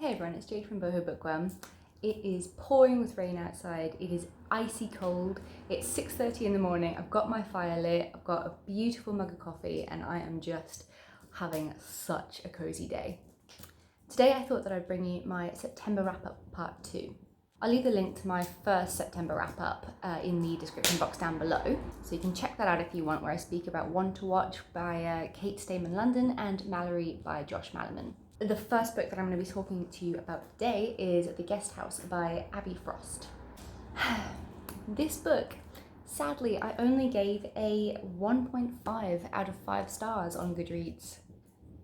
Hey everyone, it's Jade from Boho Bookworm. It is pouring with rain outside, it is icy cold, it's 6:30 in the morning, I've got my fire lit, I've got a beautiful mug of coffee and I am just having such a cozy day. Today I thought that I'd bring you my September wrap-up part 2. I'll leave the link to my first September wrap-up in the description box down below, so you can check that out if you want, where I speak about One to Watch by Kate Stayman London and Mallory by Josh Malerman. The first book that I'm going to be talking to you about today is The Guest House by Abbie Frost. This book, sadly, I only gave a 1.5 out of 5 stars on Goodreads.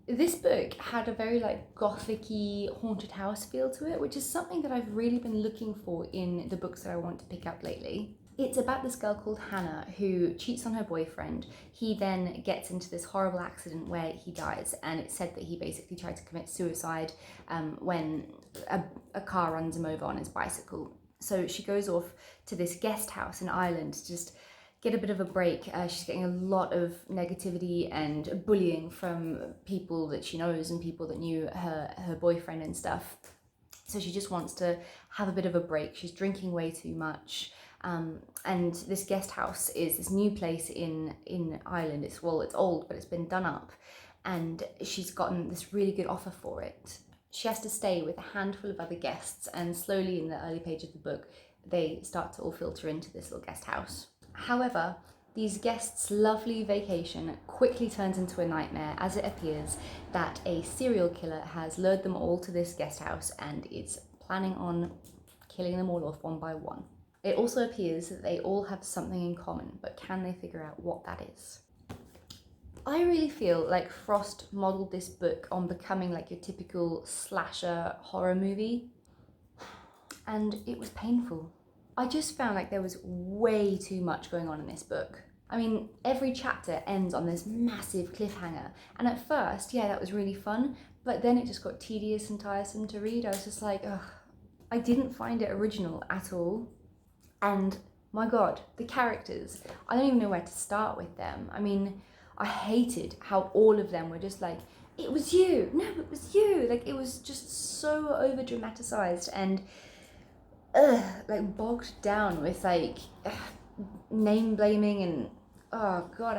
This book had a very gothic-y haunted house feel to it, which is something that I've really been looking for in the books that I want to pick up lately. It's about this girl called Hannah who cheats on her boyfriend. He then gets into this horrible accident where he dies, and it's said that he basically tried to commit suicide when a car runs him over on his bicycle. So she goes off to this guest house in Ireland to just get a bit of a break. She's getting a lot of negativity and bullying from people that she knows and people that knew her boyfriend and stuff. So she just wants to have a bit of a break. She's drinking way too much. And this guest house is this new place in Ireland. It's old, but it's been done up, and she's gotten this really good offer for it. She has to stay with a handful of other guests, and slowly in the early page of the book, they start to all filter into this little guest house. However, these guests' lovely vacation quickly turns into a nightmare as it appears that a serial killer has lured them all to this guest house and is planning on killing them all off one by one. It also appears that they all have something in common, but can they figure out what that is? I really feel like Frost modelled this book on becoming your typical slasher horror movie, and it was painful. I just found there was way too much going on in this book. I mean, every chapter ends on this massive cliffhanger, and at first, yeah, that was really fun, but then it just got tedious and tiresome to read. I was just like, ugh. I didn't find it original at all. And my God, the characters, I don't even know where to start with them. I mean, I hated how all of them were just like, it was you, no, it was you. It was just so over dramatized and bogged down with name blaming and, oh God,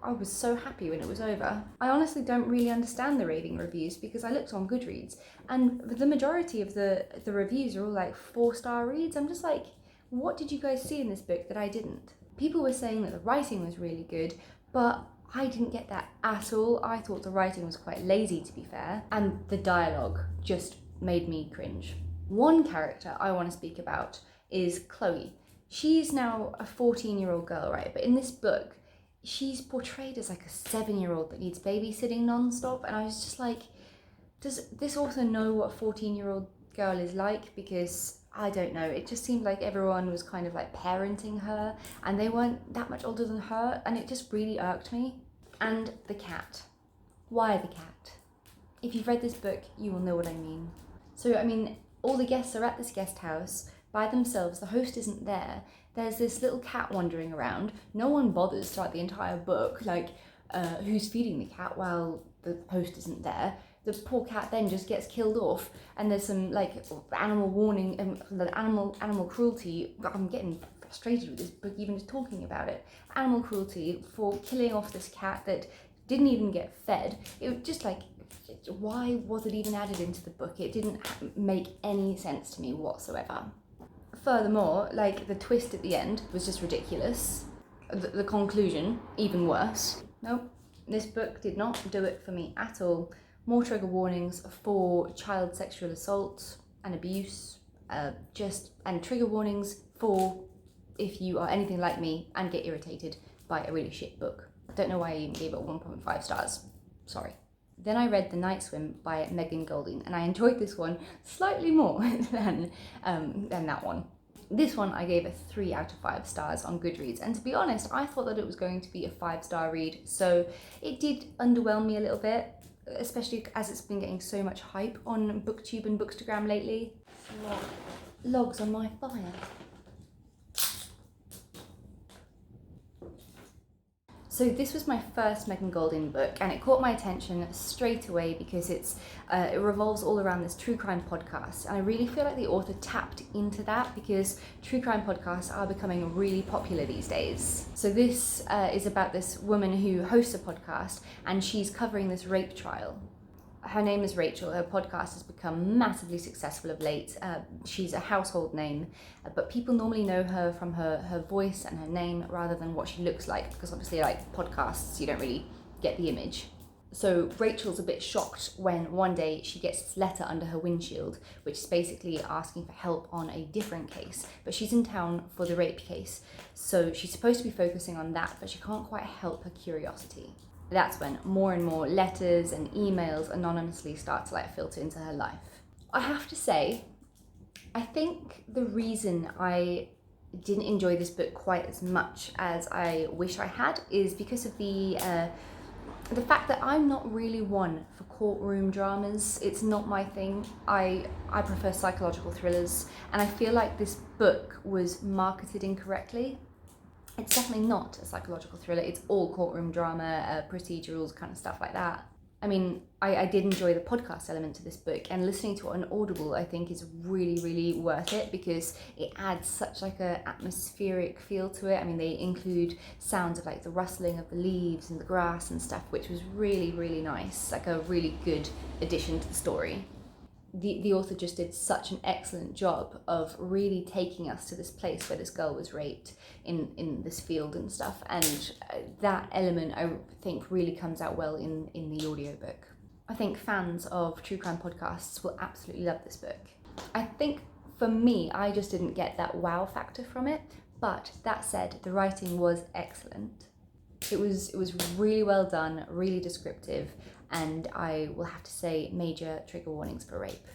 I was so happy when it was over. I honestly don't really understand the rating reviews because I looked on Goodreads and the majority of the reviews are all 4-star reads. I'm just like, what did you guys see in this book that I didn't? People were saying that the writing was really good, but I didn't get that at all. I thought the writing was quite lazy, to be fair, and the dialogue just made me cringe. One character I want to speak about is Chloe. She's now a 14-year-old girl, right? But in this book, she's portrayed as a 7-year-old that needs babysitting non-stop, and I was just like, does this author know what a 14-year-old girl is like? Because I don't know, it just seemed like everyone was kind of parenting her, and they weren't that much older than her, and it just really irked me. And the cat. Why the cat? If you've read this book, you will know what I mean. So, I mean, all the guests are at this guest house by themselves, the host isn't there. There's this little cat wandering around. No one bothers throughout the entire book, who's feeding the cat while the host isn't there. The poor cat then just gets killed off, and there's some animal warning and animal cruelty. I'm getting frustrated with this book even just talking about it. Animal cruelty for killing off this cat that didn't even get fed. It was just why was it even added into the book? It didn't make any sense to me whatsoever. Furthermore, the twist at the end was just ridiculous. The conclusion, even worse. Nope, this book did not do it for me at all. More trigger warnings for child sexual assault and abuse, and trigger warnings for if you are anything like me and get irritated by a really shit book. I don't know why I even gave it 1.5 stars. Sorry. Then I read The Night Swim by Goldin, and I enjoyed this one slightly more than that one. This one I gave a 3 out of 5 stars on Goodreads, and to be honest, I thought that it was going to be a 5-star read, so it did underwhelm me a little bit, especially as it's been getting so much hype on BookTube and Bookstagram lately. Logs on my fire. So this was my first Megan Goldin book, and it caught my attention straight away because it revolves all around this true crime podcast. And I really feel like the author tapped into that because true crime podcasts are becoming really popular these days. So this is about this woman who hosts a podcast, and she's covering this rape trial. Her name is Rachel. Her podcast has become massively successful of late. She's a household name, but people normally know her from her voice and her name rather than what she looks like, because obviously, like podcasts, you don't really get the image. So Rachel's a bit shocked when one day she gets this letter under her windshield, which is basically asking for help on a different case, but she's in town for the rape case. So she's supposed to be focusing on that, but she can't quite help her curiosity. That's when more and more letters and emails anonymously start to filter into her life. I have to say, I think the reason I didn't enjoy this book quite as much as I wish I had is because of the fact that I'm not really one for courtroom dramas. It's not my thing. I prefer psychological thrillers, and I feel like this book was marketed incorrectly. It's definitely not a psychological thriller. It's all courtroom drama, procedurals, kind of stuff like that. I mean, I did enjoy the podcast element to this book, and listening to it on Audible I think is really, really worth it because it adds such a atmospheric feel to it. I mean, they include sounds of the rustling of the leaves and the grass and stuff, which was really, really nice, a really good addition to the story. The author just did such an excellent job of really taking us to this place where this girl was raped in this field and stuff, and that element I think really comes out well in the audiobook. I think fans of true crime podcasts will absolutely love this book. I think for me, I just didn't get that wow factor from it, but that said, the writing was excellent. It was really well done, really descriptive, and I will have to say major trigger warnings for rape.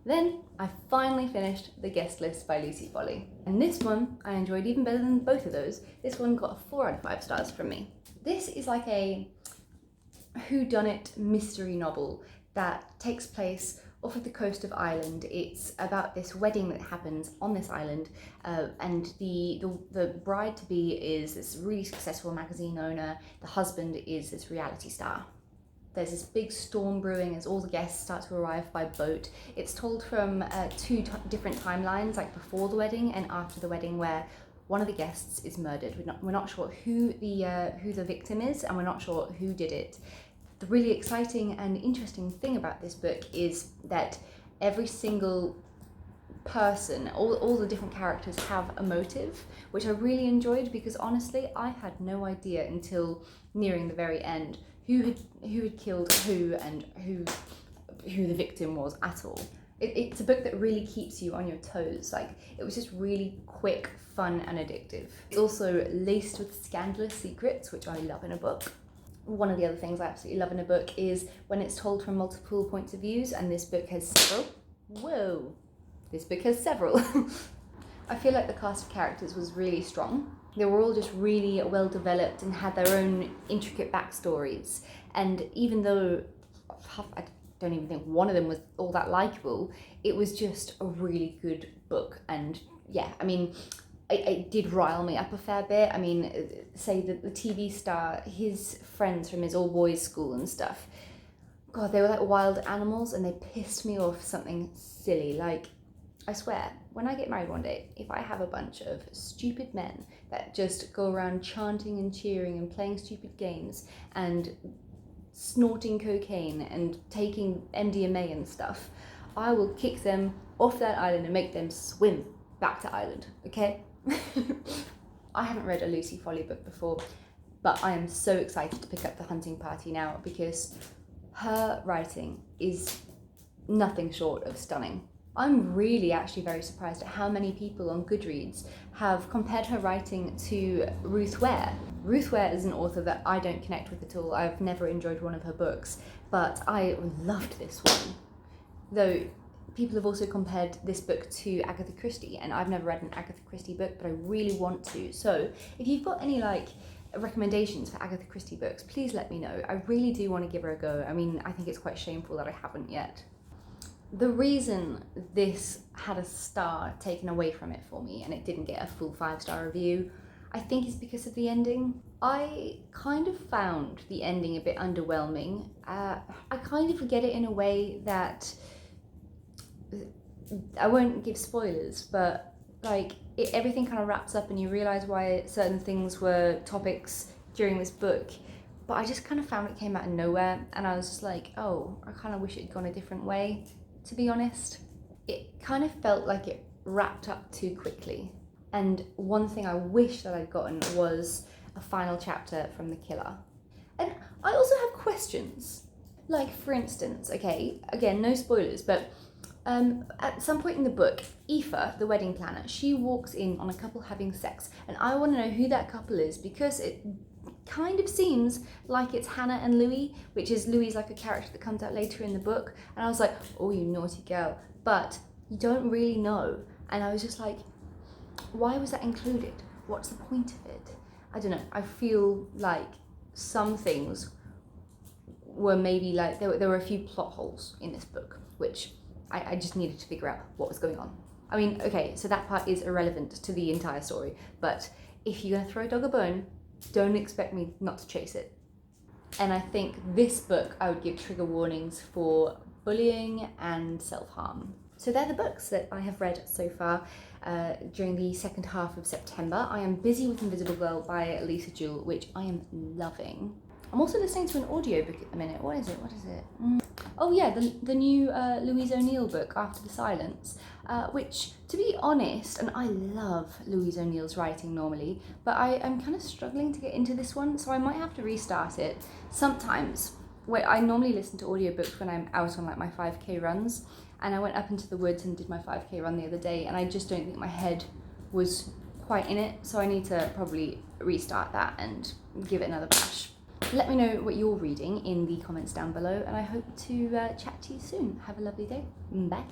Then I finally finished The Guest List by Lucy Foley. And this one I enjoyed even better than both of those. This one got a 4 out of 5 stars from me. This is like a whodunit mystery novel that takes place off of the coast of Ireland. It's about this wedding that happens on this island, and the bride-to-be is this really successful magazine owner. The husband is this reality star. There's this big storm brewing as all the guests start to arrive by boat. It's told from two different timelines, before the wedding and after the wedding, where one of the guests is murdered. We're not sure who the victim is, and we're not sure who did it. The really exciting and interesting thing about this book is that every single person, all the different characters have a motive, which I really enjoyed because honestly I had no idea until nearing the very end who had killed who and who the victim was at all. It's a book that really keeps you on your toes. It was just really quick, fun and addictive. It's also laced with scandalous secrets, which I love in a book. One of the other things I absolutely love in a book is when it's told from multiple points of views, and this book has several. Whoa! This book has several. I feel like the cast of characters was really strong. They were all just really well developed and had their own intricate backstories. And even though I don't even think one of them was all that likeable, it was just a really good book. And yeah, I mean, it did rile me up a fair bit. I mean, say the TV star, his friends from his all-boys school and stuff, God, they were like wild animals and they pissed me off something silly. I swear, when I get married one day, if I have a bunch of stupid men that just go around chanting and cheering and playing stupid games and snorting cocaine and taking MDMA and stuff, I will kick them off that island and make them swim back to Ireland, okay? I haven't read a Lucy Foley book before, but I am so excited to pick up The Hunting Party now because her writing is nothing short of stunning. I'm really actually very surprised at how many people on Goodreads have compared her writing to Ruth Ware. Ruth Ware is an author that I don't connect with at all. I've never enjoyed one of her books, but I loved this one. Though people have also compared this book to Agatha Christie, and I've never read an Agatha Christie book, but I really want to. So if you've got any recommendations for Agatha Christie books, please let me know. I really do want to give her a go. I mean, I think it's quite shameful that I haven't yet. The reason this had a star taken away from it for me and it didn't get a full 5-star review, I think it's because of the ending. I kind of found the ending a bit underwhelming. I kind of get it in a way that, I won't give spoilers, but like everything kind of wraps up and you realise why certain things were topics during this book. But I just kind of found it came out of nowhere, and I was just like, oh, I kind of wish it had gone a different way, to be honest. It kind of felt like it wrapped up too quickly. And one thing I wish that I'd gotten was a final chapter from the killer. And I also have questions. Like, for instance, okay, again, no spoilers, but at some point in the book, Aoife, the wedding planner, she walks in on a couple having sex, and I want to know who that couple is, because it kind of seems like it's Hannah and Louis, which is Louis, like a character that comes out later in the book, and I was like, oh, you naughty girl, but you don't really know, and I was just like, why was that included? What's the point of it? I don't know. I feel like some things were maybe like, there were a few plot holes in this book, which I just needed to figure out what was going on. I mean, okay, so that part is irrelevant to the entire story, but if you're gonna throw a dog a bone, don't expect me not to chase it. And I think this book, I would give trigger warnings for bullying and self-harm. So they're the books that I have read so far during the second half of September. I am busy with Invisible Girl by Lisa Jewell, which I am loving. I'm also listening to an audiobook at the minute. What is it? Oh yeah, the new Louise O'Neill book, After the Silence, which, to be honest, and I love Louise O'Neill's writing normally, but I'm kind of struggling to get into this one, so I might have to restart it. Sometimes, I normally listen to audiobooks when I'm out on like my 5k runs, and I went up into the woods and did my 5k run the other day, and I just don't think my head was quite in it, so I need to probably restart that and give it another bash. Let me know what you're reading in the comments down below, and I hope to chat to you soon. Have a lovely day. Bye.